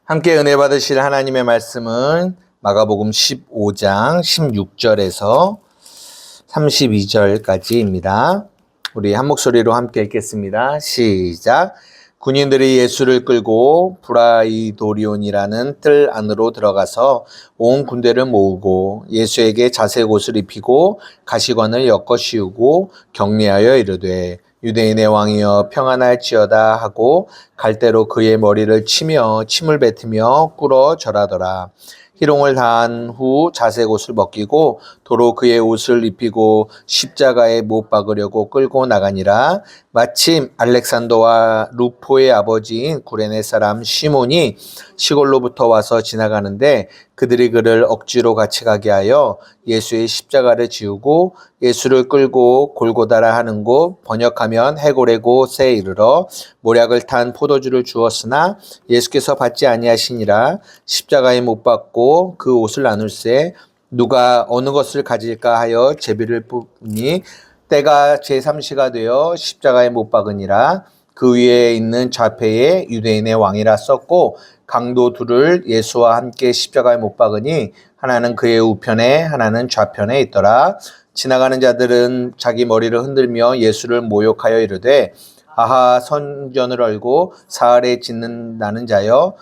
함께 은혜 받으실 하나님의 말씀은 마가복음 15장 16절에서 32절까지입니다. 우리 한 목소리로 함께 읽겠습니다. 시작. 군인들이 예수를 끌고 브라이도리온이라는 뜰 안으로 들어가서 온 군대를 모으고 예수에게 자색 옷을 입히고 가시관을 엮어 씌우고 격려하여 이르되 유대인의 왕이여 평안할지어다 하고 갈대로 그의 머리를 치며 침을 뱉으며 꿇어 절하더라. 희롱을 다한 후 자색 옷을 벗기고 도로 그의 옷을 입히고 십자가에 못 박으려고 끌고 나가니라. 마침 알렉산더와 루포의 아버지인 구레네 사람 시몬이 시골로부터 와서 지나가는데 그들이 그를 억지로 같이 가게 하여 예수의 십자가를 지우고 예수를 끌고 골고다라 하는 곳 번역하면 해골의 곳에 이르러 모략을 탄 포도주를 주었으나 예수께서 받지 아니하시니라. 십자가에 못 박고 그 옷을 나눌세 누가 어느 것을 가질까 하여 제비를 뽑으니 때가 제3시가 되어 십자가에 못 박으니라. 그 위에 있는 좌패에 유대인의 왕이라 썼고 강도 둘을 예수와 함께 십자가에 못 박으니 하나는 그의 우편에 하나는 좌편에 있더라. 지나가는 자들은 자기 머리를 흔들며 예수를 모욕하여 이르되 아하 선전을 얼고 사흘에 짓는다는 자여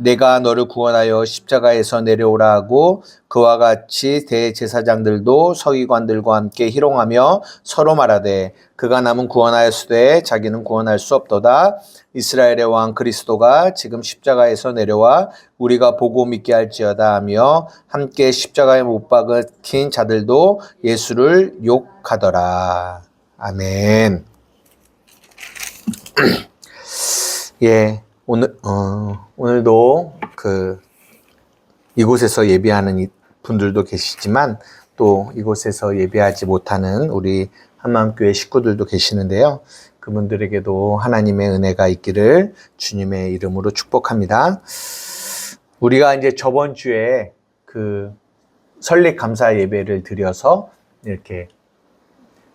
내가 너를 구원하여 십자가에서 내려오라 하고 그와 같이 대제사장들도 서기관들과 함께 희롱하며 서로 말하되 그가 남은 구원하였으되 자기는 구원할 수 없도다. 이스라엘의 왕 그리스도가 지금 십자가에서 내려와 우리가 보고 믿게 할지어다 하며 함께 십자가에 못 박힌 자들도 예수를 욕하더라. 아멘. 예. 오늘도 이곳에서 예배하는 분들도 계시지만 또 이곳에서 예배하지 못하는 우리 한마음교회 식구들도 계시는데요. 그분들에게도 하나님의 은혜가 있기를 주님의 이름으로 축복합니다. 우리가 이제 저번 주에 설립 감사 예배를 드려서 이렇게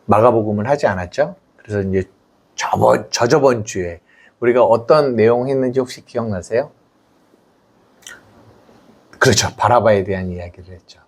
마가복음을 하지 않았죠? 그래서 이제 저저번 주에 우리가 어떤 내용 했는지 혹시 기억나세요? 그렇죠. 바라바에 대한 이야기를 했죠.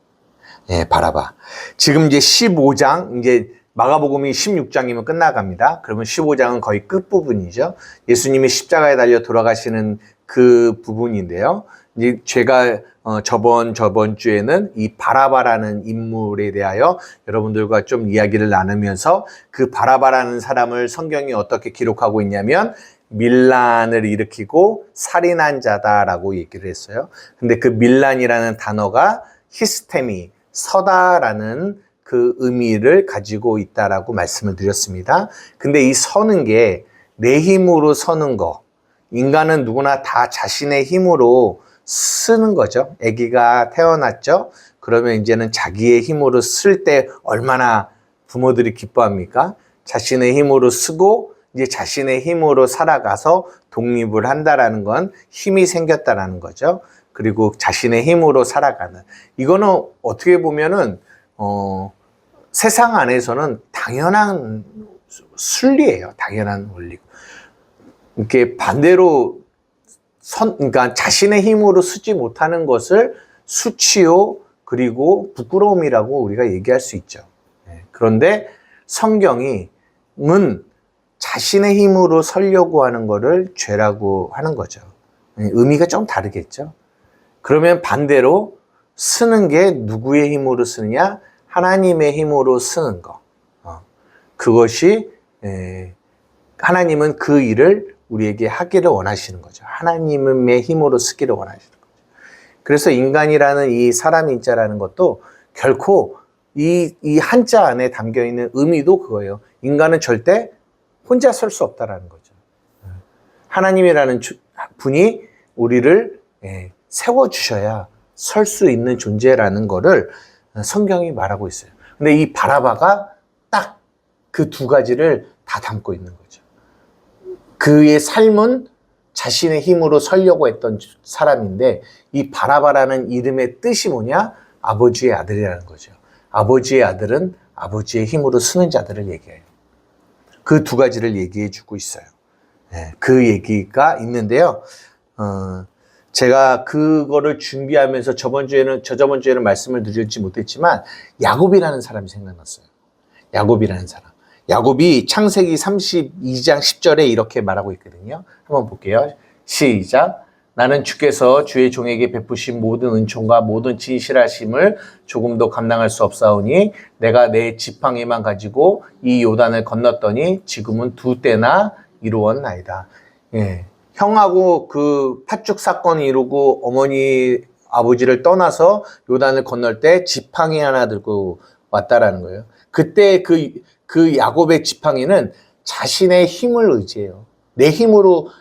예, 바라바. 지금 이제 15장, 이제 마가복음이 16장이면 끝나갑니다. 그러면 15장은 거의 끝부분이죠. 예수님이 십자가에 달려 돌아가시는 그 부분인데요. 이제 제가 저번 주에는 이 바라바라는 인물에 대하여 여러분들과 좀 이야기를 나누면서 그 바라바라는 사람을 성경이 어떻게 기록하고 있냐면 밀란을 일으키고 살인한 자다라고 얘기를 했어요. 근데 그 밀란이라는 단어가 히스테미, 서다라는 그 의미를 가지고 있다라고 말씀을 드렸습니다. 근데 이 서는 게 내 힘으로 서는 거, 인간은 누구나 다 자신의 힘으로 쓰는 거죠. 아기가 태어났죠. 그러면 이제는 자기의 힘으로 쓸 때 얼마나 부모들이 기뻐합니까? 자신의 힘으로 쓰고 이제 자신의 힘으로 살아가서 독립을 한다라는 건 힘이 생겼다라는 거죠. 그리고 자신의 힘으로 살아가는. 이거는 어떻게 보면은 세상 안에서는 당연한 순리예요. 당연한 원리고. 이렇게 반대로 그러니까 자신의 힘으로 쓰지 못하는 것을 수치요 그리고 부끄러움이라고 우리가 얘기할 수 있죠. 그런데 성경은 자신의 힘으로 서려고 하는 거를 죄라고 하는 거죠. 의미가 좀 다르겠죠. 그러면 반대로 쓰는 게 누구의 힘으로 쓰느냐? 하나님의 힘으로 쓰는 거. 그것이 하나님은 그 일을 우리에게 하기를 원하시는 거죠. 하나님의 힘으로 쓰기를 원하시는 거죠. 그래서 인간이라는 이 사람 인자라는 것도 결코 이 한자 안에 담겨있는 의미도 그거예요. 인간은 절대 혼자 설 수 없다라는 거죠. 하나님이라는 분이 우리를 세워주셔야 설 수 있는 존재라는 거를 성경이 말하고 있어요. 근데 이 바라바가 딱 그 두 가지를 다 담고 있는 거죠. 그의 삶은 자신의 힘으로 서려고 했던 사람인데 이 바라바라는 이름의 뜻이 뭐냐? 아버지의 아들이라는 거죠. 아버지의 아들은 아버지의 힘으로 쓰는 자들을 얘기해요. 그 두 가지를 얘기해 주고 있어요. 그 얘기가 있는데요. 제가 그거를 준비하면서 저저번 주에는 말씀을 드리지 못했지만 야곱이라는 사람이 생각났어요. 야곱이라는 사람. 야곱이 창세기 32장 10절에 이렇게 말하고 있거든요. 한번 볼게요. 시작. 나는 주께서 주의 종에게 베푸신 모든 은총과 모든 진실하심을 조금도 감당할 수 없사오니 내가 내 지팡이만 가지고 이 요단을 건넜더니 지금은 2때나 이루었나이다. 예. 형하고 그 팥죽 사건이 이루고 어머니 아버지를 떠나서 요단을 건널 때 지팡이 하나 들고 왔다라는 거예요. 그때 그 야곱의 지팡이는 자신의 힘을 의지해요. 내 힘으로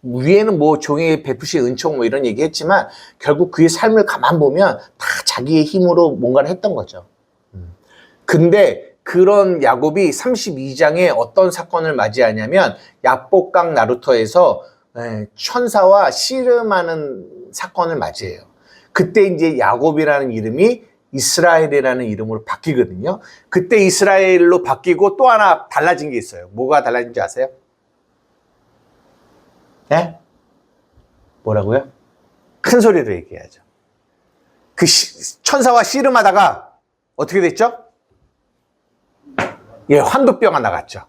위에는 뭐 종에게 베푸신 은총 뭐 이런 얘기 했지만 결국 그의 삶을 가만 보면 다 자기의 힘으로 뭔가를 했던 거죠. 근데 그런 야곱이 32장에 어떤 사건을 맞이하냐면 야복강 나루터에서 천사와 씨름하는 사건을 맞이해요. 그때 이제 야곱이라는 이름이 이스라엘이라는 이름으로 바뀌거든요. 그때 이스라엘로 바뀌고 또 하나 달라진 게 있어요. 뭐가 달라진지 아세요? 네? 뭐라고요? 큰 소리로 얘기해야죠. 천사와 씨름하다가 어떻게 됐죠? 예, 환도뼈가 나갔죠.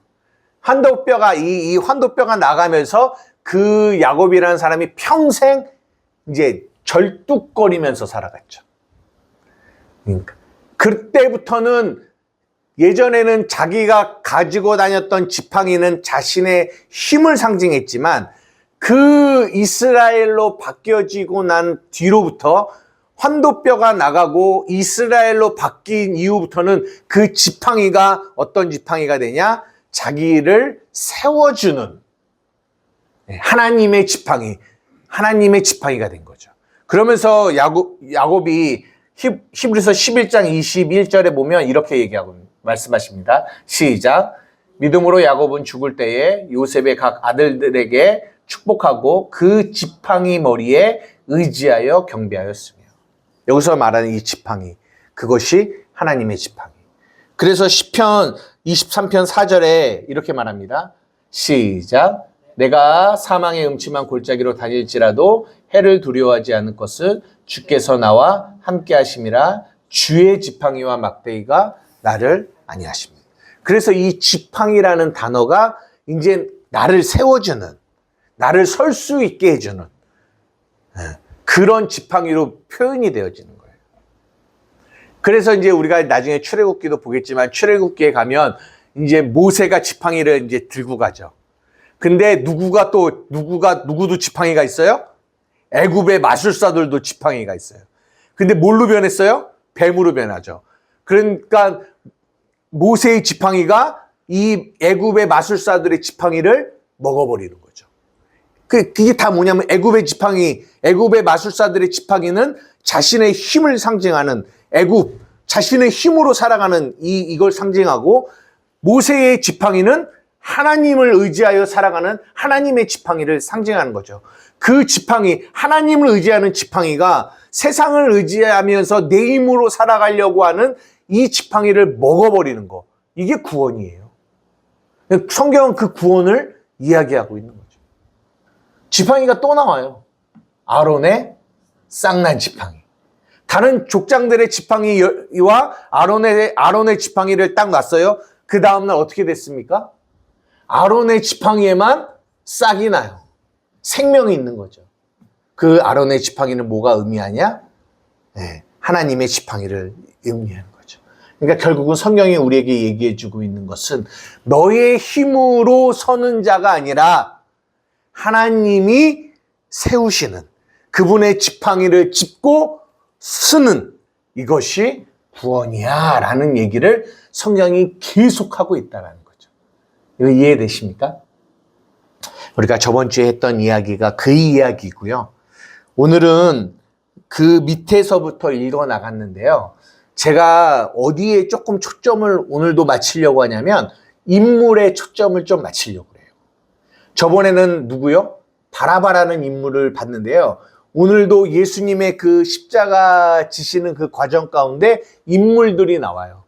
이 환도뼈가 나가면서 그 야곱이라는 사람이 평생 이제 절뚝거리면서 살아갔죠. 그러니까 그때부터는 예전에는 자기가 가지고 다녔던 지팡이는 자신의 힘을 상징했지만 그 이스라엘로 바뀌어지고 난 뒤로부터 환도뼈가 나가고 이스라엘로 바뀐 이후부터는 그 지팡이가 어떤 지팡이가 되냐? 자기를 세워주는 하나님의 지팡이가 된 거죠. 그러면서 야곱이 히브리서 11장 21절에 보면 이렇게 얘기하고 말씀하십니다. 시작. 믿음으로 야곱은 죽을 때에 요셉의 각 아들들에게 축복하고 그 지팡이 머리에 의지하여 경배하였으며. 여기서 말하는 이 지팡이, 그것이 하나님의 지팡이. 그래서 시편 23편 4절에 이렇게 말합니다. 시작. 내가 사망의 음침한 골짜기로 다닐지라도 해를 두려워하지 않을 것은 주께서 나와 함께 하심이라. 주의 지팡이와 막대기가 나를 안위하십니다. 그래서 이 지팡이라는 단어가 이제 나를 세워주는, 나를 설 수 있게 해주는 그런 지팡이로 표현이 되어지는 거예요. 그래서 이제 우리가 나중에 출애굽기도 보겠지만 출애굽기에 가면 이제 모세가 지팡이를 이제 들고 가죠. 근데 누구도 지팡이가 있어요? 애굽의 마술사들도 지팡이가 있어요. 근데 뭘로 변했어요? 뱀으로 변하죠. 그러니까 모세의 지팡이가 이 애굽의 마술사들의 지팡이를 먹어버리는 거죠. 그게 다 뭐냐면 애굽의 마술사들의 지팡이는 자신의 힘을 상징하는 자신의 힘으로 살아가는 이걸 상징하고, 모세의 지팡이는 하나님을 의지하여 살아가는 하나님의 지팡이를 상징하는 거죠. 그 지팡이, 하나님을 의지하는 지팡이가 세상을 의지하면서 내 힘으로 살아가려고 하는 이 지팡이를 먹어버리는 거. 이게 구원이에요. 성경은 그 구원을 이야기하고 있는 거죠. 지팡이가 또 나와요. 아론의 쌍난 지팡이. 다른 족장들의 지팡이와 아론의 지팡이를 딱 놨어요. 그 다음날 어떻게 됐습니까? 아론의 지팡이에만 싹이 나요. 생명이 있는 거죠. 그 아론의 지팡이는 뭐가 의미하냐? 네, 하나님의 지팡이를 의미하는 거죠. 그러니까 결국은 성경이 우리에게 얘기해주고 있는 것은 너의 힘으로 서는 자가 아니라 하나님이 세우시는 그분의 지팡이를 짚고 쓰는 이것이 구원이야 라는 얘기를 성경이 계속하고 있다는 거죠. 이거 이해되십니까? 우리가 저번 주에 했던 이야기가 그 이야기고요. 오늘은 그 밑에서부터 읽어 나갔는데요. 제가 어디에 조금 초점을 오늘도 맞추려고 하냐면 인물에 초점을 좀 맞추려고 해요. 저번에는 누구요? 바라바라는 인물을 봤는데요. 오늘도 예수님의 그 십자가 지시는 그 과정 가운데 인물들이 나와요.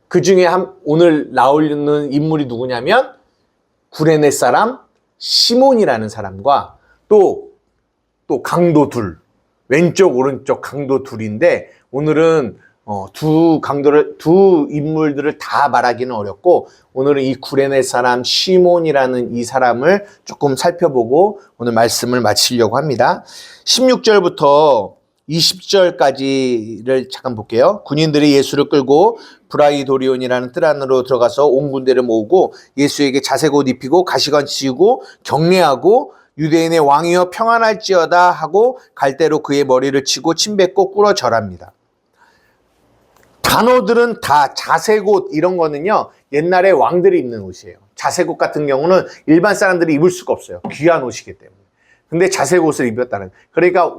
그 중에 오늘 나오는 인물이 누구냐면 구레네 사람 시몬이라는 사람과 또 또 강도 둘, 왼쪽 오른쪽 강도 둘인데 오늘은 두 인물들을 다 말하기는 어렵고 오늘은 이 구레네 사람 시몬이라는 이 사람을 조금 살펴보고 오늘 말씀을 마치려고 합니다. 16절부터 20절까지를 잠깐 볼게요. 군인들이 예수를 끌고 브라이도리온이라는 뜰 안으로 들어가서 온 군대를 모으고 예수에게 자색 옷 입히고 가시관 씌우고 경례하고 유대인의 왕이여 평안할지어다 하고 갈대로 그의 머리를 치고 침 뱉고 꿇어 절합니다. 단어들은 다 자색 옷 이런 거는요 옛날에 왕들이 입는 옷이에요. 자색 옷 같은 경우는 일반 사람들이 입을 수가 없어요. 귀한 옷이기 때문에. 근데 자색 옷을 입었다는, 그러니까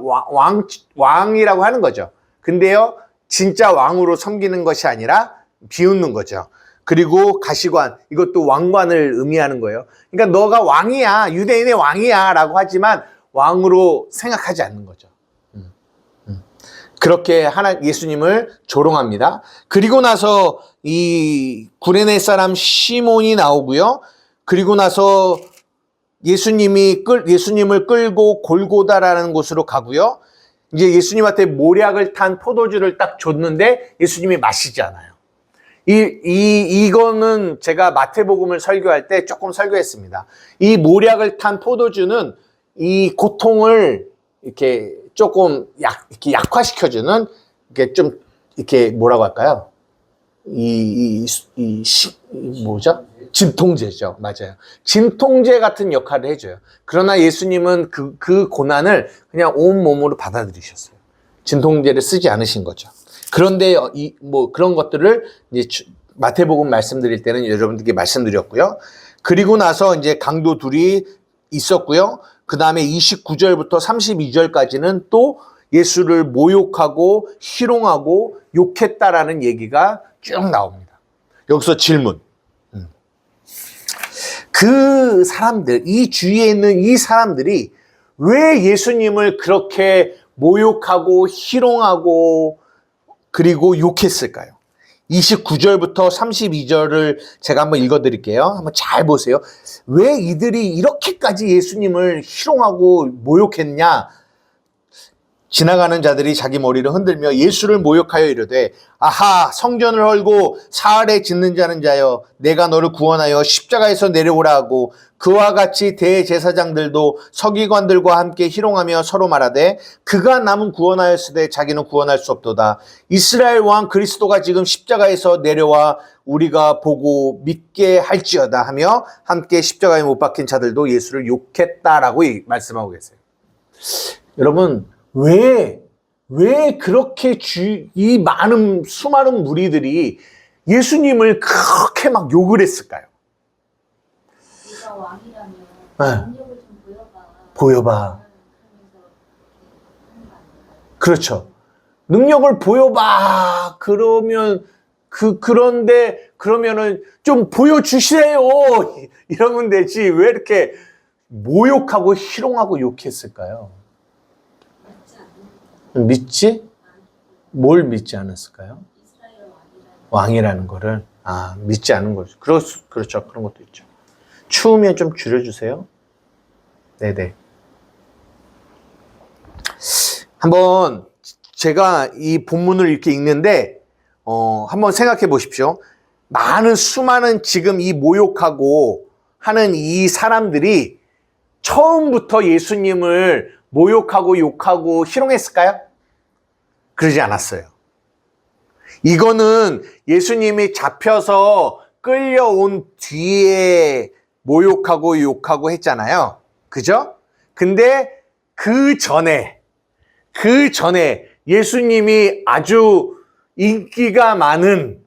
왕이라고 하는 거죠. 근데요 진짜 왕으로 섬기는 것이 아니라 비웃는 거죠. 그리고 가시관, 이것도 왕관을 의미하는 거예요. 그러니까 너가 왕이야, 유대인의 왕이야 라고 하지만 왕으로 생각하지 않는 거죠. 그렇게 예수님을 조롱합니다. 그리고 나서 이 구레네 사람 시몬이 나오고요. 그리고 나서 예수님을 끌고 골고다라는 곳으로 가고요. 이제 예수님한테 모략을 탄 포도주를 딱 줬는데 예수님이 마시지 않아요. 이거는 제가 마태복음을 설교할 때 조금 설교했습니다. 이 모략을 탄 포도주는 이 고통을 이렇게 조금 이렇게 약화시켜주는, 이렇게 좀, 이렇게 뭐라고 할까요? 뭐죠? 진통제죠. 맞아요. 진통제 같은 역할을 해줘요. 그러나 예수님은 그 고난을 그냥 온몸으로 받아들이셨어요. 진통제를 쓰지 않으신 거죠. 그런데 그런 것들을 이제 마태복음 말씀드릴 때는 여러분들께 말씀드렸고요. 그리고 나서 이제 강도 둘이 있었고요. 그 다음에 29절부터 32절까지는 또 예수를 모욕하고 희롱하고 욕했다라는 얘기가 쭉 나옵니다. 여기서 질문. 그 사람들, 이 주위에 있는 이 사람들이 왜 예수님을 그렇게 모욕하고 희롱하고 그리고 욕했을까요? 29절부터 32절을 제가 한번 읽어드릴게요. 한번 잘 보세요. 왜 이들이 이렇게까지 예수님을 희롱하고 모욕했냐? 지나가는 자들이 자기 머리를 흔들며 예수를 모욕하여 이르되 아하, 성전을 헐고 사흘에 짓는 자는 자여, 내가 너를 구원하여 십자가에서 내려오라 하고 그와 같이 대제사장들도 서기관들과 함께 희롱하며 서로 말하되 그가 남은 구원하였으되 자기는 구원할 수 없도다. 이스라엘 왕 그리스도가 지금 십자가에서 내려와 우리가 보고 믿게 할지어다 하며 함께 십자가에 못 박힌 자들도 예수를 욕했다라고 말씀하고 계세요. 여러분, 왜 그렇게 이 수많은 무리들이 예수님을 그렇게 막 욕을 했을까요? 네가 왕이라면 네. 능력을 좀 보여봐. 그렇죠. 능력을 보여봐. 그러면은 좀 보여주세요. 이러면 되지. 왜 이렇게 모욕하고 희롱하고 욕했을까요? 믿지? 뭘 믿지 않았을까요? 왕이라는 거를. 믿지 않은 거죠. 그렇죠. 그런 것도 있죠. 추우면 좀 줄여주세요. 네네. 한번 제가 이 본문을 이렇게 읽는데, 한번 생각해 보십시오. 수많은 지금 이 모욕하고 하는 이 사람들이 처음부터 예수님을 모욕하고 욕하고 희롱했을까요? 그러지 않았어요. 이거는 예수님이 잡혀서 끌려온 뒤에 모욕하고 욕하고 했잖아요. 그죠? 근데 그 전에 예수님이 아주 인기가 많은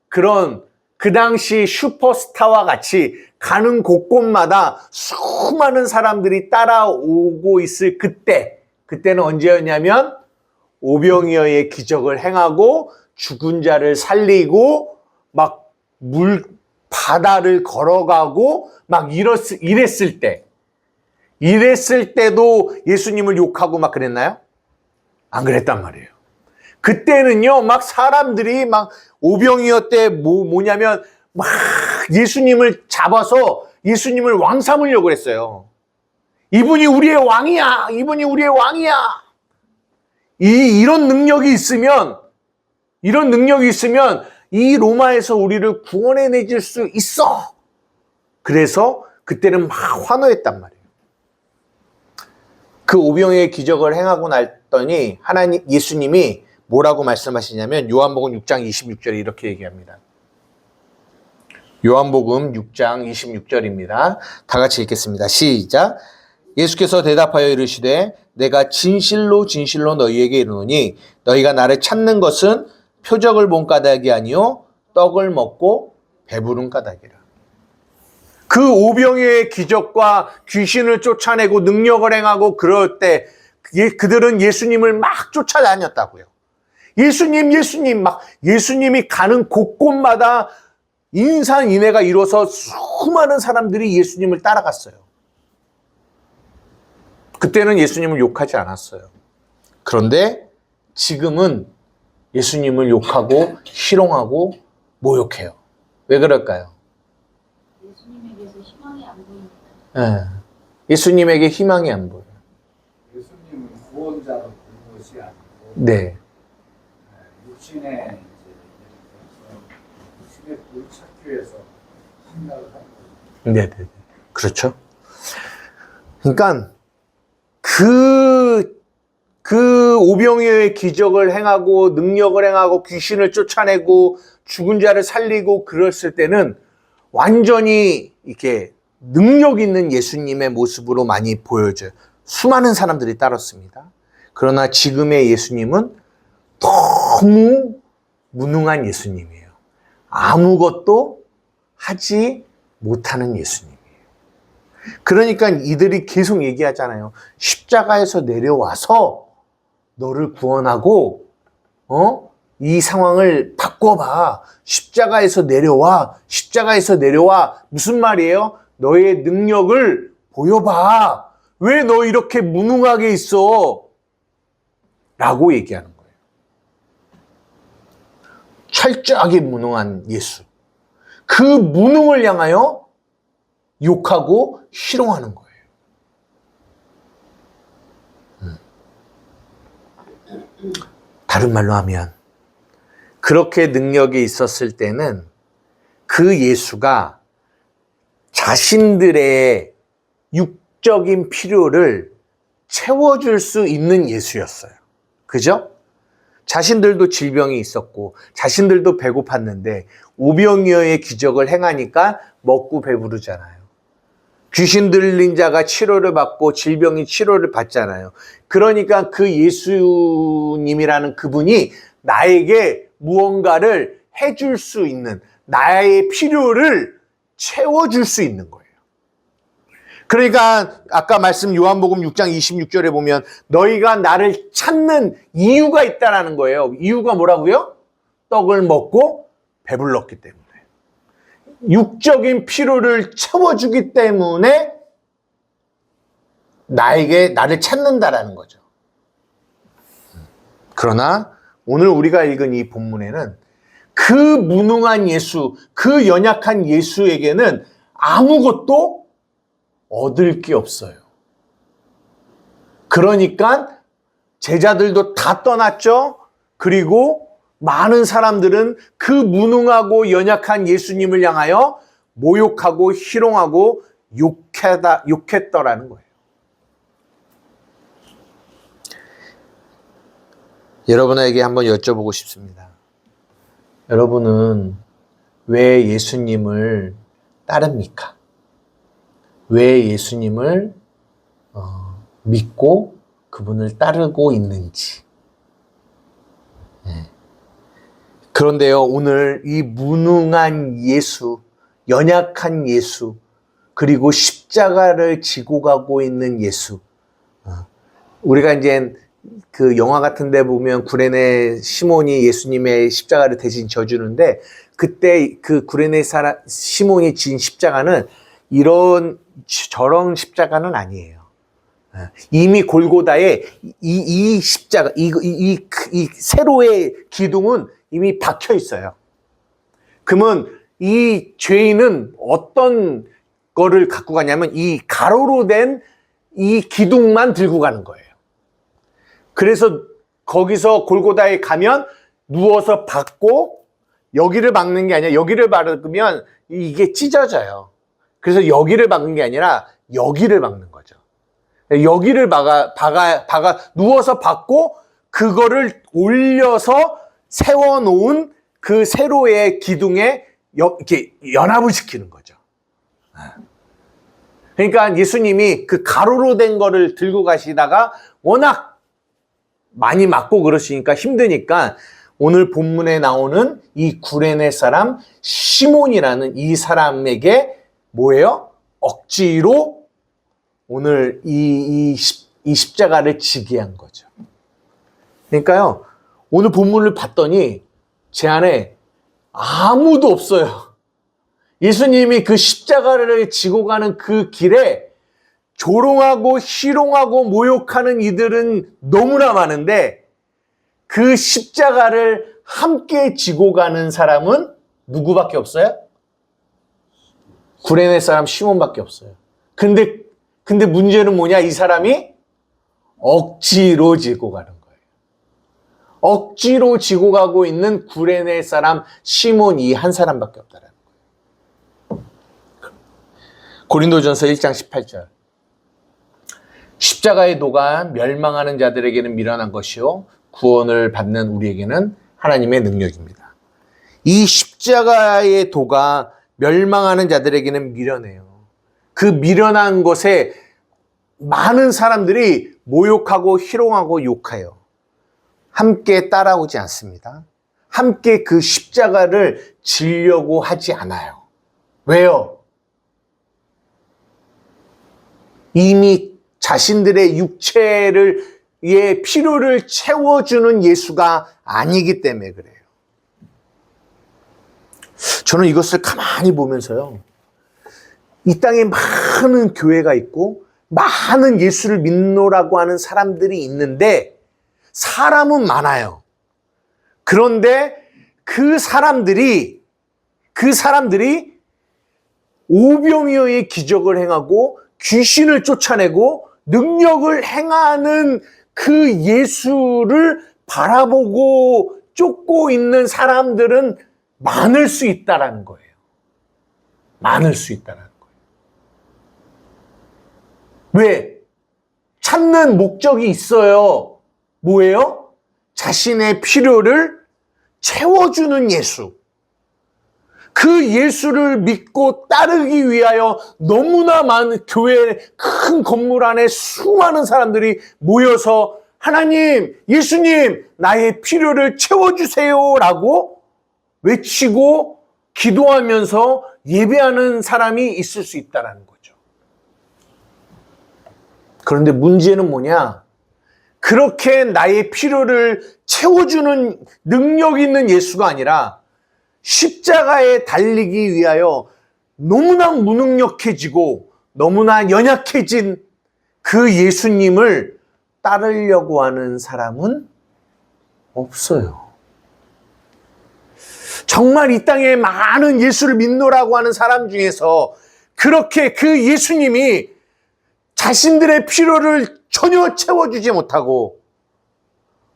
그런 그 당시 슈퍼스타와 같이 가는 곳곳마다 수많은 사람들이 따라오고 있을 그때는 언제였냐면 오병이어의 기적을 행하고 죽은 자를 살리고 막 바다를 걸어가고 막 이랬을 때도 예수님을 욕하고 막 그랬나요? 안 그랬단 말이에요. 그때는요, 막 사람들이 막 오병이어 때 뭐냐면 막 예수님을 잡아서 예수님을 왕 삼으려고 했어요. 이분이 우리의 왕이야. 이분이 우리의 왕이야. 이런 능력이 있으면 이 로마에서 우리를 구원해내줄 수 있어. 그래서 그때는 막 환호했단 말이에요. 그 오병이어의 기적을 행하고 났더니 예수님이 뭐라고 말씀하시냐면 요한복음 6장 26절에 이렇게 얘기합니다. 요한복음 6장 26절입니다. 다 같이 읽겠습니다. 시작. 예수께서 대답하여 이르시되 내가 진실로 진실로 너희에게 이르노니 너희가 나를 찾는 것은 표적을 본 까닭이 아니요 떡을 먹고 배부른 까닭이라. 그 오병이어의 기적과 귀신을 쫓아내고 능력을 행하고 그럴 때 그들은 예수님을 막 쫓아다녔다고요. 예수님 막 예수님이 가는 곳곳마다 인산인해가 이뤄서 수많은 사람들이 예수님을 따라갔어요. 그때는 예수님을 욕하지 않았어요. 그런데 지금은 예수님을 욕하고 희롱하고 모욕해요. 왜 그럴까요? 예수님에게서 희망이 안 보입니다. 네. 예수님에게 희망이 안 보여요. 예수님은 구원자로 부른 것이 아니고 네. 육신의 불찾기 위해서 생각을 하는 거예요. 네. 그렇죠. 그러니까 그 오병이어의 기적을 행하고 능력을 행하고 귀신을 쫓아내고 죽은 자를 살리고 그랬을 때는 완전히 이렇게 능력 있는 예수님의 모습으로 많이 보여져요. 수많은 사람들이 따랐습니다. 그러나 지금의 예수님은 너무 무능한 예수님이에요. 아무것도 하지 못하는 예수님이에요. 그러니까 이들이 계속 얘기하잖아요. 십자가에서 내려와서 너를 구원하고 이 상황을 바꿔봐. 십자가에서 내려와. 무슨 말이에요? 너의 능력을 보여봐. 왜 너 이렇게 무능하게 있어? 라고 얘기하는 거예요. 철저하게 무능한 예수. 그 무능을 향하여 욕하고 희롱하는 거예요. 다른 말로 하면 그렇게 능력이 있었을 때는 그 예수가 자신들의 육적인 필요를 채워줄 수 있는 예수였어요. 그죠? 자신들도 질병이 있었고 자신들도 배고팠는데 오병이어의 기적을 행하니까 먹고 배부르잖아요. 귀신 들린 자가 치료를 받고 질병이 치료를 받잖아요. 그러니까 그 예수님이라는 그분이 나에게 무언가를 해줄 수 있는, 나의 필요를 채워줄 수 있는 거예요. 그러니까 아까 말씀 요한복음 6장 26절에 보면 너희가 나를 찾는 이유가 있다라는 거예요. 이유가 뭐라고요? 떡을 먹고 배불렀기 때문에. 육적인 필요를 채워주기 때문에 나를 찾는다라는 거죠. 그러나 오늘 우리가 읽은 이 본문에는 그 무능한 예수, 그 연약한 예수에게는 아무것도 얻을 게 없어요. 그러니까 제자들도 다 떠났죠. 그리고 많은 사람들은 그 무능하고 연약한 예수님을 향하여 모욕하고 희롱하고 욕했더라는 거예요. 여러분에게 한번 여쭤보고 싶습니다. 여러분은 왜 예수님을 따릅니까? 왜 예수님을 믿고 그분을 따르고 있는지. 그런데요, 오늘 이 무능한 예수, 연약한 예수, 그리고 십자가를 지고 가고 있는 예수. 우리가 이제 그 영화 같은 데 보면 구레네 시몬이 예수님의 십자가를 대신 져주는데, 그때 그 구레네 시몬이 진 십자가는 저런 십자가는 아니에요. 이미 골고다에 이 십자가, 이 세로의 기둥은 이미 박혀 있어요. 그러면 이 죄인은 어떤 거를 갖고 가냐면 이 가로로 된 이 기둥만 들고 가는 거예요. 그래서 거기서 골고다에 가면 누워서 받고 여기를 막는 게 아니라 여기를 막으면 이게 찢어져요. 그래서 여기를 막는 게 아니라 여기를 막는 거죠. 여기를 박아 누워서 받고 그거를 올려서 세워놓은 그 세로의 기둥에 이렇게 연합을 시키는 거죠. 그러니까 예수님이 그 가로로 된 거를 들고 가시다가 워낙 많이 맞고 그러시니까 힘드니까 오늘 본문에 나오는 이 구레네 사람 시몬이라는 이 사람에게 뭐예요? 억지로 오늘 이 십자가를 지게 한 거죠. 그러니까요, 오늘 본문을 봤더니 제 안에 아무도 없어요. 예수님이 그 십자가를 지고 가는 그 길에 조롱하고 희롱하고 모욕하는 이들은 너무나 많은데 그 십자가를 함께 지고 가는 사람은 누구밖에 없어요? 구레네 사람 시몬밖에 없어요. 근데 문제는 뭐냐? 이 사람이 억지로 지고 가는 거예요. 억지로 지고 가고 있는 구레네 사람 시몬 이 한 사람밖에 없다라는 거예요. 고린도전서 1장 18절. 십자가의 도가 멸망하는 자들에게는 미련한 것이요 구원을 받는 우리에게는 하나님의 능력입니다. 이 십자가의 도가 멸망하는 자들에게는 미련해요. 그 미련한 것에 많은 사람들이 모욕하고 희롱하고 욕해요. 함께 따라오지 않습니다. 함께 그 십자가를 지려고 하지 않아요. 왜요? 이미 자신들의 육체의 필요를 채워주는 예수가 아니기 때문에 그래요. 저는 이것을 가만히 보면서요, 이 땅에 많은 교회가 있고 많은 예수를 믿노라고 하는 사람들이 있는데 사람은 많아요. 그런데 그 사람들이 오병이어의 기적을 행하고 귀신을 쫓아내고 능력을 행하는 그 예수를 바라보고 쫓고 있는 사람들은 많을 수 있다라는 거예요. 많을 수 있다라는 거예요. 왜? 찾는 목적이 있어요. 뭐예요? 자신의 필요를 채워주는 예수. 그 예수를 믿고 따르기 위하여 너무나 많은 교회 큰 건물 안에 수많은 사람들이 모여서 하나님, 예수님, 나의 필요를 채워주세요 라고 외치고 기도하면서 예배하는 사람이 있을 수 있다는 거죠. 그런데 문제는 뭐냐? 그렇게 나의 필요를 채워주는 능력 있는 예수가 아니라 십자가에 달리기 위하여 너무나 무능력해지고 너무나 연약해진 그 예수님을 따르려고 하는 사람은 없어요. 정말 이 땅에 많은 예수를 믿노라고 하는 사람 중에서 그렇게 그 예수님이 자신들의 필요를 전혀 채워주지 못하고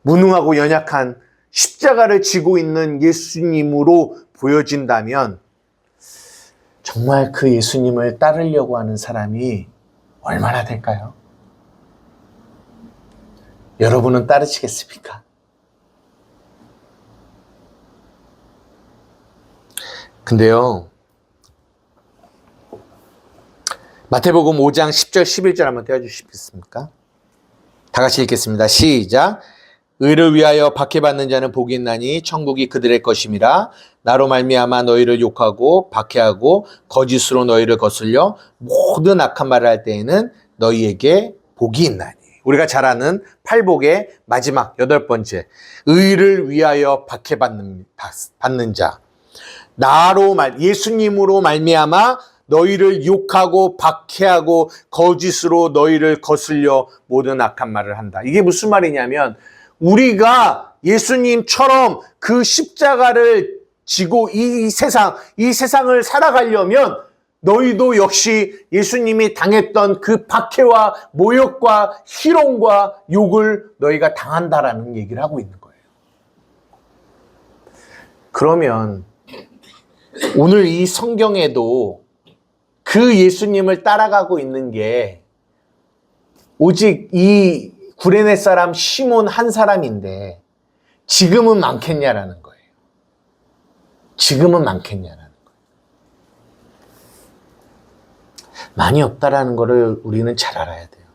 무능하고 연약한 십자가를 지고 있는 예수님으로 보여진다면 정말 그 예수님을 따르려고 하는 사람이 얼마나 될까요? 여러분은 따르시겠습니까? 근데요, 마태복음 5장 10절 11절 한번 떼어주시겠습니까? 다 같이 읽겠습니다. 시작. 의를 위하여 박해받는 자는 복이 있나니 천국이 그들의 것임이라. 나로 말미암아 너희를 욕하고 박해하고 거짓으로 너희를 거슬려 모든 악한 말을 할 때에는 너희에게 복이 있나니. 우리가 잘 아는 팔복의 마지막 8번째. 의를 위하여 박해받는 자. 예수님으로 말미암아 너희를 욕하고 박해하고 거짓으로 너희를 거슬려 모든 악한 말을 한다. 이게 무슨 말이냐면 우리가 예수님처럼 그 십자가를 지고 이 세상을 살아가려면 너희도 역시 예수님이 당했던 그 박해와 모욕과 희롱과 욕을 너희가 당한다라는 얘기를 하고 있는 거예요. 그러면 오늘 이 성경에도 그 예수님을 따라가고 있는 게 오직 이 구레네 사람 시몬 한 사람인데 지금은 많겠냐라는 거예요. 지금은 많겠냐라는 거예요. 많이 없다라는 것을 우리는 잘 알아야 돼요.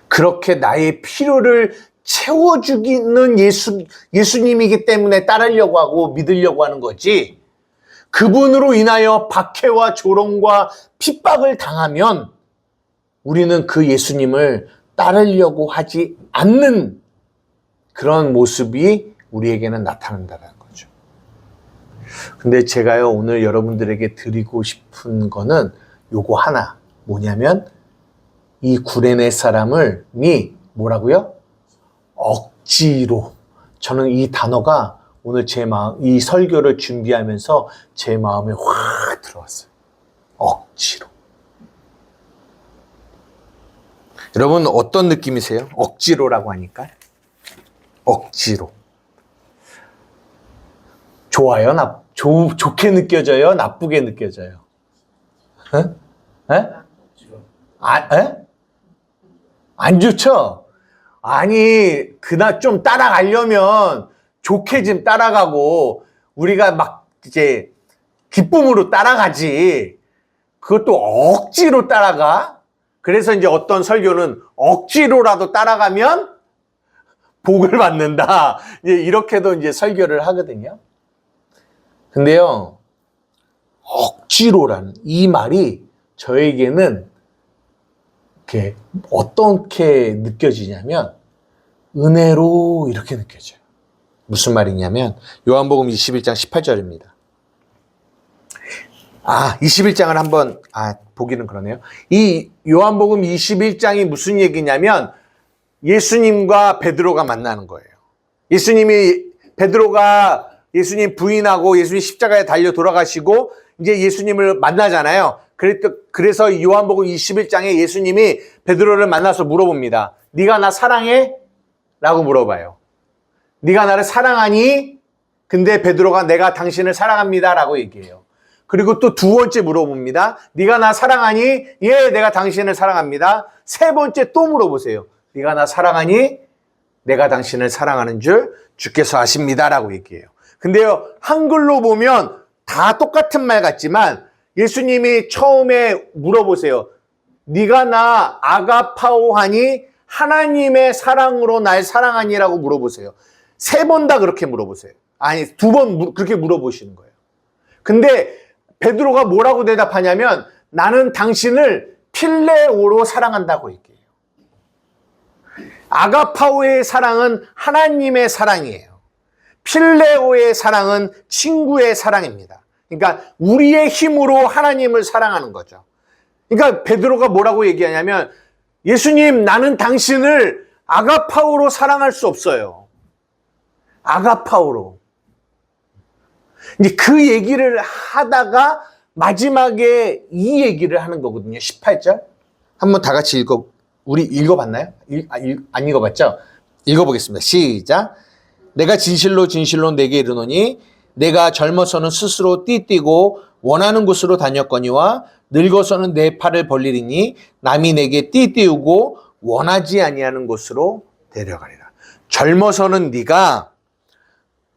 그렇게 나의 필요를 채워주기는 예수님이기 때문에 따르려고 하고 믿으려고 하는 거지, 그분으로 인하여 박해와 조롱과 핍박을 당하면 우리는 그 예수님을 따르려고 하지 않는 그런 모습이 우리에게는 나타난다는 거죠. 근데 제가요, 오늘 여러분들에게 드리고 싶은 거는 요거 하나, 뭐냐면 이 구레네 사람이 뭐라고요? 억지로. 저는 이 단어가 오늘 제 마음, 이 설교를 준비하면서 제 마음에 확 들어왔어요. 억지로. 여러분 어떤 느낌이세요? 억지로라고 하니까? 억지로. 좋아요? 좋게 느껴져요? 나쁘게 느껴져요? 에? 에? 에? 안 좋죠? 아니, 그날 좀 따라가려면 좋게 좀 따라가고, 우리가 막 이제 기쁨으로 따라가지. 그것도 억지로 따라가? 그래서 이제 어떤 설교는 억지로라도 따라가면 복을 받는다. 이제 이렇게도 이제 설교를 하거든요. 근데요, 억지로라는 이 말이 저에게는 이렇게 어떻게 느껴지냐면 은혜로 이렇게 느껴져요. 무슨 말이냐면 요한복음 21장 18절입니다. 21장을 한번 보기는 그러네요. 이 요한복음 21장이 무슨 얘기냐면 예수님과 베드로가 만나는 거예요. 베드로가 예수님 부인하고 예수님 십자가에 달려 돌아가시고 이제 예수님을 만나잖아요. 그래서 요한복음 21장에 예수님이 베드로를 만나서 물어봅니다. 네가 나 사랑해? 라고 물어봐요. 네가 나를 사랑하니? 근데 베드로가 내가 당신을 사랑합니다 라고 얘기해요. 그리고 또 두 번째 물어봅니다. 네가 나 사랑하니? 예, 내가 당신을 사랑합니다. 세 번째 또 물어보세요. 네가 나 사랑하니? 내가 당신을 사랑하는 줄 주께서 아십니다 라고 얘기해요. 근데요, 한글로 보면 다 똑같은 말 같지만 예수님이 처음에 물어보세요. 네가 나 아가파오하니? 하나님의 사랑으로 날 사랑하니라고 물어보세요. 세 번 다 그렇게 물어보세요. 아니, 두 번 그렇게 물어보시는 거예요. 근데 베드로가 뭐라고 대답하냐면 나는 당신을 필레오로 사랑한다고 얘기해요. 아가파오의 사랑은 하나님의 사랑이에요. 필레오의 사랑은 친구의 사랑입니다. 그러니까 우리의 힘으로 하나님을 사랑하는 거죠. 그러니까 베드로가 뭐라고 얘기하냐면 예수님, 나는 당신을 아가파오로 사랑할 수 없어요. 아가파오로. 이제 그 얘기를 하다가 마지막에 이 얘기를 하는 거거든요. 18절. 한번 다 같이 우리 읽어봤나요? 안 읽어봤죠? 읽어보겠습니다. 시작. 내가 진실로 진실로 내게 이르노니 내가 젊어서는 스스로 띠띠고 원하는 곳으로 다녔거니와 늙어서는 내 팔을 벌리리니 남이 내게 띠띠우고 원하지 아니하는 곳으로 데려가리라. 젊어서는 네가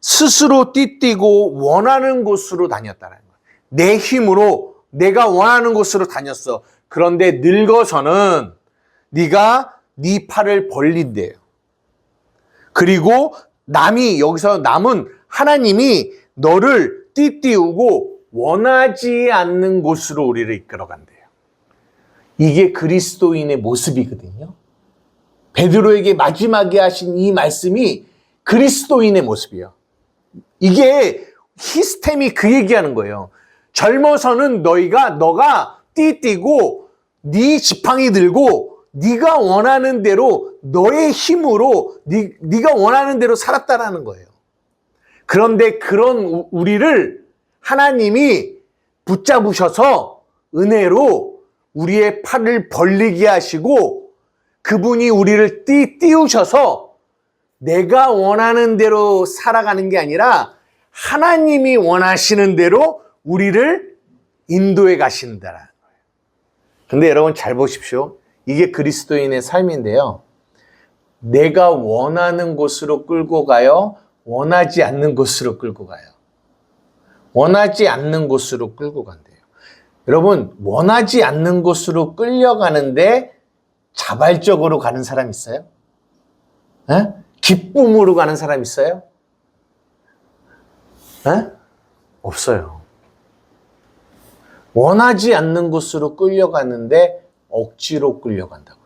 스스로 띠띠고 원하는 곳으로 다녔다는 거야. 내 힘으로 내가 원하는 곳으로 다녔어. 그런데 늙어서는 네가 네 팔을 벌린대요. 그리고 여기서 남은 하나님이 너를 띠띠우고 원하지 않는 곳으로 우리를 이끌어간대요. 이게 그리스도인의 모습이거든요. 베드로에게 마지막에 하신 이 말씀이 그리스도인의 모습이에요. 이게 히스템이 그 얘기하는 거예요. 젊어서는 너가 띠띠고 네 지팡이 들고 네가 원하는 대로 너의 힘으로 네가 원하는 대로 살았다라는 거예요. 그런데 그런 우리를 하나님이 붙잡으셔서 은혜로 우리의 팔을 벌리게 하시고 그분이 우리를 띄우셔서 내가 원하는 대로 살아가는 게 아니라 하나님이 원하시는 대로 우리를 인도해 가신다라는 거예요. 근데 여러분 잘 보십시오. 이게 그리스도인의 삶인데요. 내가 원하는 곳으로 끌고 가요? 원하지 않는 곳으로 끌고 가요? 원하지 않는 곳으로 끌고 간대요. 여러분, 원하지 않는 곳으로 끌려가는데 자발적으로 가는 사람 있어요? 에? 기쁨으로 가는 사람 있어요? 에? 없어요. 원하지 않는 곳으로 끌려가는데 억지로 끌려간다고요.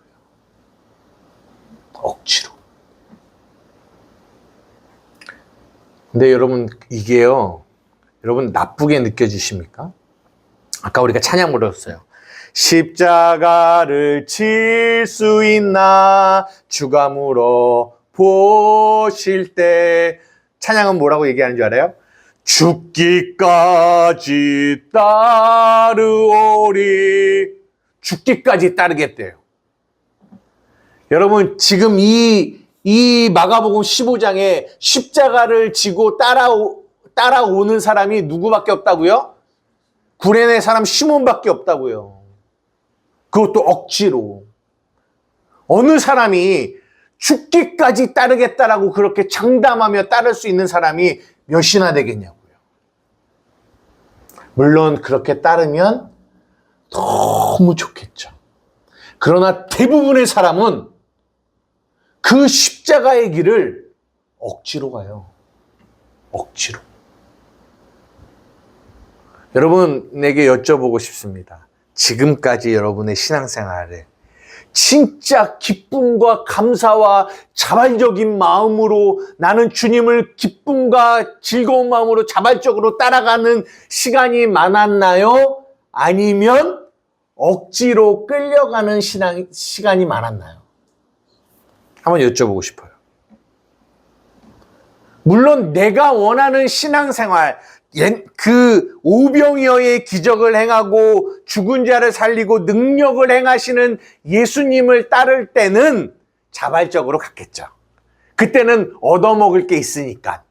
억지로. 근데 여러분, 이게요, 여러분 나쁘게 느껴지십니까? 아까 우리가 찬양 불렀어요. 십자가를 칠 수 있나 주가 물어보실 때 찬양은 뭐라고 얘기하는 줄 알아요? 죽기까지 따르오리. 죽기까지 따르겠대요. 여러분 지금 이 마가복음 15장에 십자가를 지고 따라오는 사람이 누구밖에 없다고요? 구레네 사람 시몬밖에 없다고요. 그것도 억지로. 어느 사람이 죽기까지 따르겠다라고 그렇게 장담하며 따를 수 있는 사람이 몇이나 되겠냐고요. 물론 그렇게 따르면 너무 좋겠죠. 그러나 대부분의 사람은 그 십자가의 길을 억지로 가요. 억지로. 여러분에게 여쭤보고 싶습니다. 지금까지 여러분의 신앙생활을 진짜 기쁨과 감사와 자발적인 마음으로 나는 주님을 기쁨과 즐거운 마음으로 자발적으로 따라가는 시간이 많았나요? 아니면 억지로 끌려가는 시간이 많았나요? 한번 여쭤보고 싶어요. 물론 내가 원하는 신앙생활, 그 오병이어의 기적을 행하고 죽은 자를 살리고 능력을 행하시는 예수님을 따를 때는 자발적으로 갔겠죠. 그때는 얻어먹을 게 있으니까.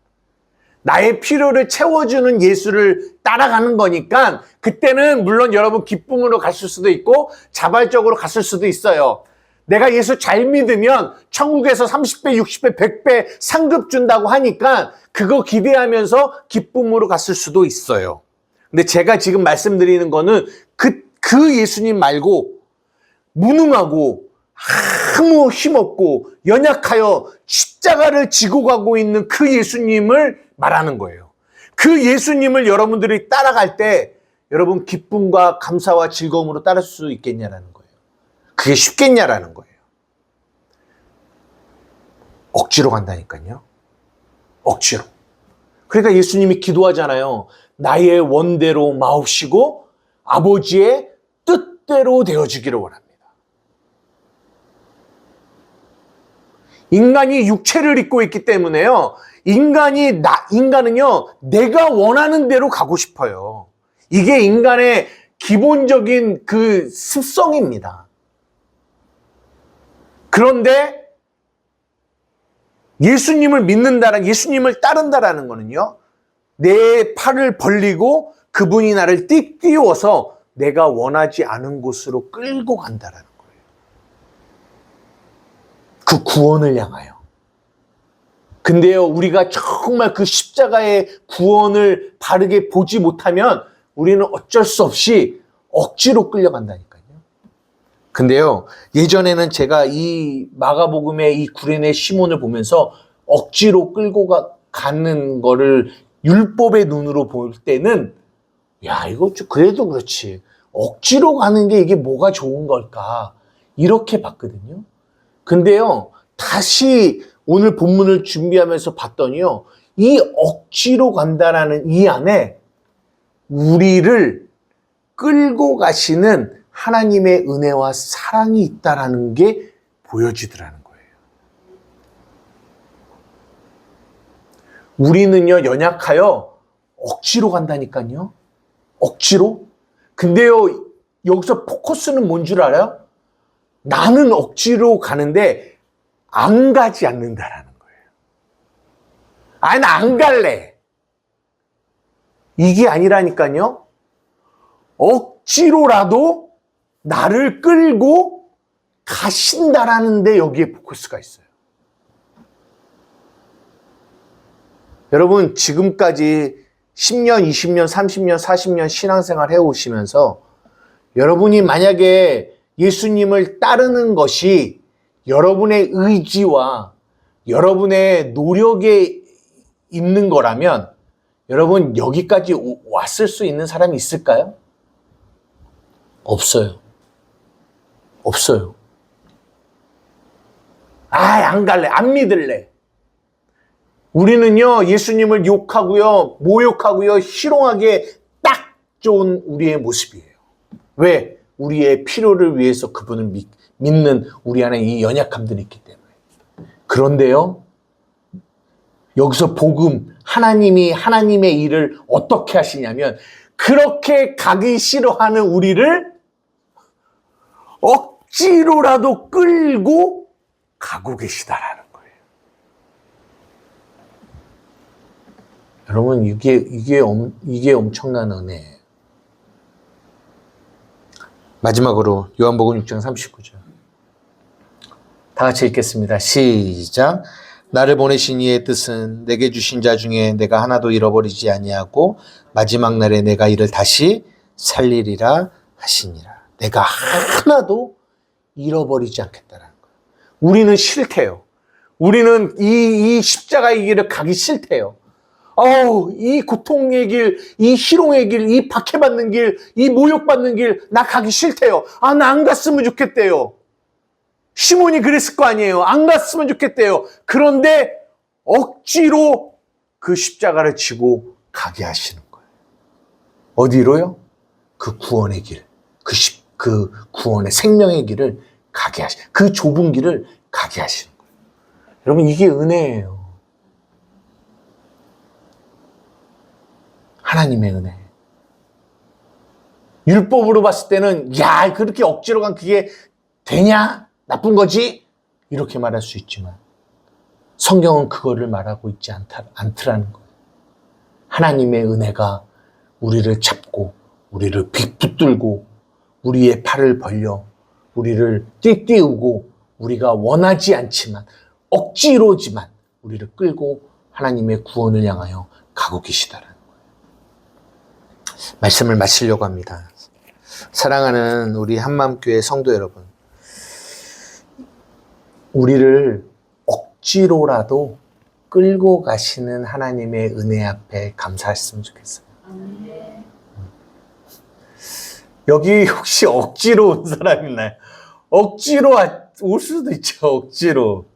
나의 필요를 채워주는 예수를 따라가는 거니까 그때는 물론 여러분 기쁨으로 갔을 수도 있고 자발적으로 갔을 수도 있어요. 내가 예수 잘 믿으면 천국에서 30배, 60배, 100배 상급 준다고 하니까 그거 기대하면서 기쁨으로 갔을 수도 있어요. 근데 제가 지금 말씀드리는 거는 그 예수님 말고 무능하고 아무 힘없고 연약하여 십자가를 지고 가고 있는 그 예수님을 말하는 거예요. 그 예수님을 여러분들이 따라갈 때 여러분 기쁨과 감사와 즐거움으로 따를 수 있겠냐라는 거예요. 그게 쉽겠냐라는 거예요. 억지로 간다니까요. 억지로. 그러니까 예수님이 기도하잖아요. 나의 원대로 마옵시고 아버지의 뜻대로 되어지기를 원합니다. 인간이 육체를 입고 있기 때문에요. 인간은요, 내가 원하는 대로 가고 싶어요. 이게 인간의 기본적인 그 습성입니다. 그런데 예수님을 믿는다는, 예수님을 따른다라는 거는요, 내 팔을 벌리고 그분이 나를 띄워서 내가 원하지 않은 곳으로 끌고 간다라는 거예요. 그 구원을 향하여. 근데요, 우리가 정말 그 십자가의 구원을 바르게 보지 못하면 우리는 어쩔 수 없이 억지로 끌려간다니까요. 근데요, 예전에는 제가 이 마가복음의 이 구레네 시몬을 보면서 억지로 끌고 가는 거를 율법의 눈으로 볼 때는 야, 이거 그래도 그렇지. 억지로 가는 게 이게 뭐가 좋은 걸까? 이렇게 봤거든요. 근데요, 다시 오늘 본문을 준비하면서 봤더니요, 이 억지로 간다라는 이 안에 우리를 끌고 가시는 하나님의 은혜와 사랑이 있다라는 게 보여지더라는 거예요. 우리는요, 연약하여 억지로 간다니까요. 억지로. 억지로? 근데요, 여기서 포커스는 뭔 줄 알아요? 나는 억지로 가는데 안 가지 않는다라는 거예요. 아니, 나 안 갈래. 이게 아니라니까요. 억지로라도 나를 끌고 가신다라는 데 여기에 포커스가 있어요. 여러분, 지금까지 10년, 20년, 30년, 40년 신앙생활 해오시면서 여러분이 만약에 예수님을 따르는 것이 여러분의 의지와 여러분의 노력에 있는 거라면 여러분 여기까지 왔을 수 있는 사람이 있을까요? 없어요. 없어요. 안 갈래. 안 믿을래. 우리는요, 예수님을 욕하고요, 모욕하고요, 희롱하게 딱 좋은 우리의 모습이에요. 왜? 우리의 필요를 위해서 그분을 믿는 우리 안에 이 연약함들이 있기 때문에. 그런데요, 여기서 복음, 하나님의 일을 어떻게 하시냐면, 그렇게 가기 싫어하는 우리를 억지로라도 끌고 가고 계시다라는 거예요. 여러분, 이게 엄청난 은혜예요. 마지막으로 요한복음 6장 39절. 다 같이 읽겠습니다. 시작. 나를 보내신 이의 뜻은 내게 주신 자 중에 내가 하나도 잃어버리지 아니하고 마지막 날에 내가 이를 다시 살리리라 하시니라. 내가 하나도 잃어버리지 않겠다라는 거예요. 우리는 싫대요. 우리는 이 십자가의 길을 가기 싫대요. 이 고통의 길, 이 희롱의 길, 이 박해받는 길, 이 모욕받는 길, 나 가기 싫대요. 나 안 갔으면 좋겠대요. 시몬이 그랬을 거 아니에요. 안 갔으면 좋겠대요. 그런데 억지로 그 십자가를 지고 가게 하시는 거예요. 어디로요? 그 구원의 길, 그 구원의 생명의 길을 가게 하시는, 그 좁은 길을 가게 하시는 거예요. 여러분, 이게 은혜예요. 하나님의 은혜. 율법으로 봤을 때는 그렇게 억지로 간 그게 되냐? 나쁜 거지? 이렇게 말할 수 있지만 성경은 그거를 말하고 있지 않더라는 거예요. 하나님의 은혜가 우리를 잡고 우리를 붙들고 우리의 팔을 벌려 우리를 띄우고 우리가 원하지 않지만 억지로지만 우리를 끌고 하나님의 구원을 향하여 가고 계시다라는 거예요. 말씀을 마치려고 합니다. 사랑하는 우리 한마음교회 성도 여러분, 우리를 억지로라도 끌고 가시는 하나님의 은혜 앞에 감사했으면 좋겠어요. 여기 혹시 억지로 온 사람 있나요? 억지로 올 수도 있죠. 억지로.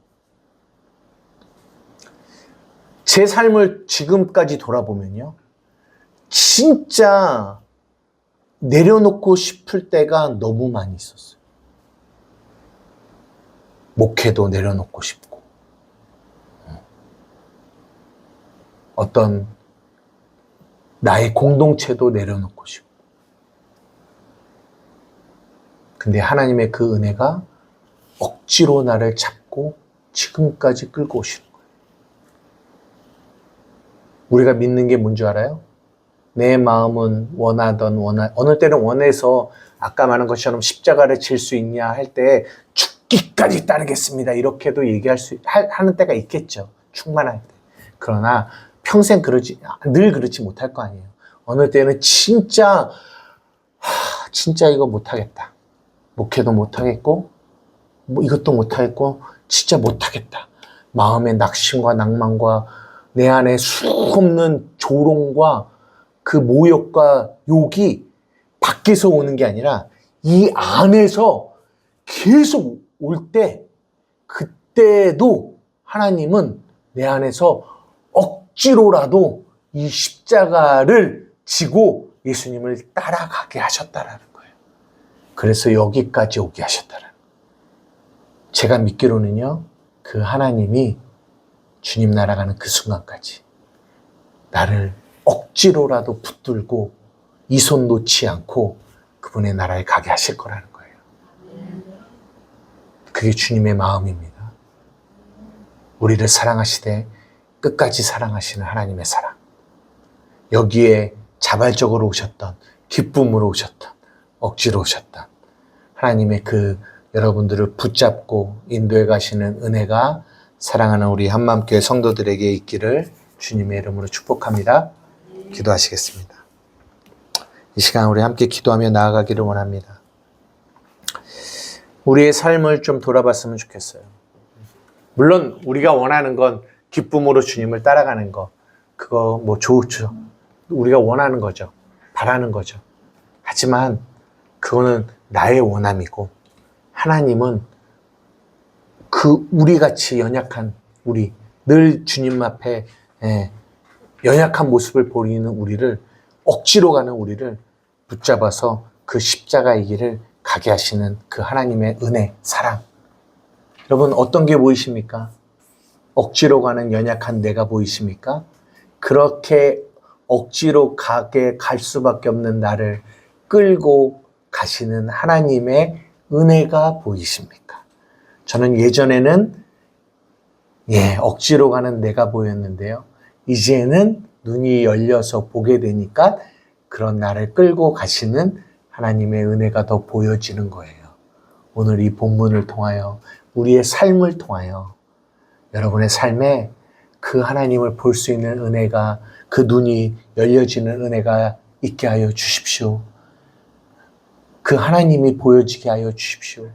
제 삶을 지금까지 돌아보면요, 진짜 내려놓고 싶을 때가 너무 많이 있었어요. 목회도 내려놓고 싶고, 어떤 나의 공동체도 내려놓고 싶고. 근데 하나님의 그 은혜가 억지로 나를 잡고 지금까지 끌고 오시는 거예요. 우리가 믿는 게 뭔 줄 알아요? 내 마음은 어느 때는 원해서 아까 말한 것처럼 십자가를 질 수 있냐 할 때 죽기까지 따르겠습니다. 이렇게도 얘기할 하는 때가 있겠죠. 충만할 때. 그러나 평생 늘 그렇지 못할 거 아니에요. 어느 때는 진짜 이거 못하겠다. 목회도 못하겠고, 이것도 못하겠고, 진짜 못하겠다. 마음의 낙심과 낭만과 내 안에 수없는 조롱과 그 모욕과 욕이 밖에서 오는 게 아니라 이 안에서 계속 올 때, 그때도 하나님은 내 안에서 억지로라도 이 십자가를 지고 예수님을 따라가게 하셨다라는 거예요. 그래서 여기까지 오게 하셨다라는 거예요. 제가 믿기로는요, 그 하나님이 주님 나라가는 그 순간까지 나를 억지로라도 붙들고 이 손 놓지 않고 그분의 나라에 가게 하실 거라는 거예요. 그게 주님의 마음입니다. 우리를 사랑하시되 끝까지 사랑하시는 하나님의 사랑. 여기에 자발적으로 오셨던, 기쁨으로 오셨던, 억지로 오셨던 하나님의 그 여러분들을 붙잡고 인도해 가시는 은혜가 사랑하는 우리 한마음교회 성도들에게 있기를 주님의 이름으로 축복합니다. 기도하시겠습니다. 이 시간 우리 함께 기도하며 나아가기를 원합니다. 우리의 삶을 좀 돌아봤으면 좋겠어요. 물론 우리가 원하는 건 기쁨으로 주님을 따라가는 거, 그거 뭐 좋죠. 우리가 원하는 거죠. 바라는 거죠. 하지만 그거는 나의 원함이고 하나님은 그 우리같이 연약한 우리, 늘 주님 앞에 연약한 모습을 보이는 우리를, 억지로 가는 우리를 붙잡아서 그 십자가의 길을 가게 하시는 그 하나님의 은혜, 사랑. 여러분 어떤 게 보이십니까? 억지로 가는 연약한 내가 보이십니까? 그렇게 억지로 가게 갈 수밖에 없는 나를 끌고 가시는 하나님의 은혜가 보이십니까? 저는 예전에는 억지로 가는 내가 보였는데요. 이제는 눈이 열려서 보게 되니까 그런 나를 끌고 가시는 하나님의 은혜가 더 보여지는 거예요. 오늘 이 본문을 통하여 우리의 삶을 통하여 여러분의 삶에 그 하나님을 볼 수 있는 은혜가, 그 눈이 열려지는 은혜가 있게 하여 주십시오. 그 하나님이 보여지게 하여 주십시오.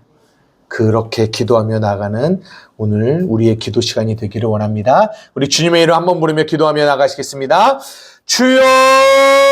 그렇게 기도하며 나가는 오늘 우리의 기도 시간이 되기를 원합니다. 우리 주님의 이름 한번 부르며 기도하며 나가시겠습니다. 주여!